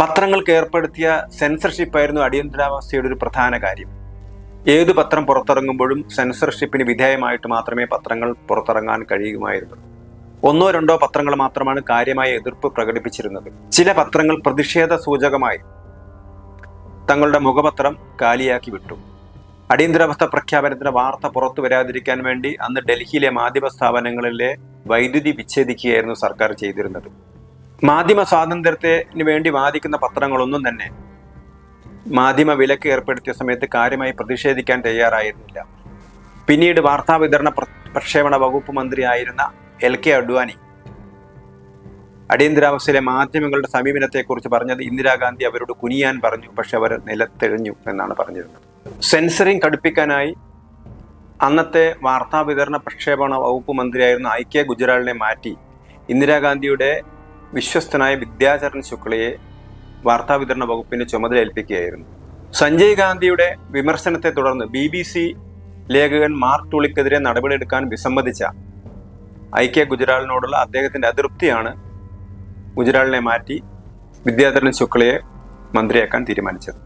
പത്രങ്ങൾക്ക് ഏർപ്പെടുത്തിയ സെൻസർഷിപ്പായിരുന്നു അടിയന്തരാവസ്ഥയുടെ ഒരു പ്രധാന കാര്യം. ഏതു പത്രം പുറത്തിറങ്ങുമ്പോഴും സെൻസർഷിപ്പിന് വിധേയമായിട്ട് മാത്രമേ പത്രങ്ങൾ പുറത്തിറങ്ങാൻ കഴിയുമായിരുന്നു. ഒന്നോ രണ്ടോ പത്രങ്ങൾ മാത്രമാണ് കാര്യമായ എതിർപ്പ് പ്രകടിപ്പിച്ചിരുന്നത്. ചില പത്രങ്ങൾ പ്രതിഷേധ സൂചകമായി തങ്ങളുടെ മുഖപത്രം കാലിയാക്കി വിട്ടു. അടിയന്തരാവസ്ഥ പ്രഖ്യാപനത്തിന്റെ വാർത്ത പുറത്തു വരാതിരിക്കാൻ വേണ്ടി അന്ന് ഡൽഹിയിലെ മാധ്യമ സ്ഥാപനങ്ങളിലെ വൈദ്യുതി വിച്ഛേദിക്കുകയായിരുന്നു സർക്കാർ ചെയ്തിരുന്നത്. മാധ്യമ സ്വാതന്ത്ര്യത്തിന് വേണ്ടി വാദിക്കുന്ന പത്രങ്ങളൊന്നും തന്നെ മാധ്യമ വിലക്ക് ഏർപ്പെടുത്തിയ സമയത്ത് കാര്യമായി പ്രതിഷേധിക്കാൻ തയ്യാറായിരുന്നില്ല. പിന്നീട് വാർത്താവിതരണ പ്രക്ഷേപണ വകുപ്പ് മന്ത്രിയായിരുന്ന LK അഡ്വാനി അടിയന്തരാവസ്ഥയിലെ മാധ്യമങ്ങളുടെ സമീപനത്തെക്കുറിച്ച് പറഞ്ഞത് ഇന്ദിരാഗാന്ധി അവരോട് കുനിയാൻ പറഞ്ഞു, പക്ഷെ അവർ നിലത്തെഴിഞ്ഞു എന്നാണ് പറഞ്ഞിരുന്നത്. സെൻസറിങ് കടുപ്പിക്കാനായി അന്നത്തെ വാർത്താവിതരണ പ്രക്ഷേപണ വകുപ്പ് മന്ത്രിയായിരുന്ന IK ഗുജ്റാളിനെ മാറ്റി ഇന്ദിരാഗാന്ധിയുടെ വിശ്വസ്തനായ വിദ്യാചരൺ ശുക്ലയെ വാർത്താവിതരണ വകുപ്പിന് ചുമതല ഏൽപ്പിക്കുകയായിരുന്നു. സഞ്ജയ് ഗാന്ധിയുടെ വിമർശനത്തെ തുടർന്ന് BBC ലേഖകൻ മാർക്ക് ടൂളിക്കെതിരെ നടപടിയെടുക്കാൻ വിസമ്മതിച്ച IK ഗുജ്റാളിനോടുള്ള അദ്ദേഹത്തിന്റെ അതൃപ്തിയാണ് ഗുജ്റാളിനെ മാറ്റി വിദ്യാധരൻ ശുക്ലയെ മന്ത്രിയാക്കാൻ തീരുമാനിച്ചത്.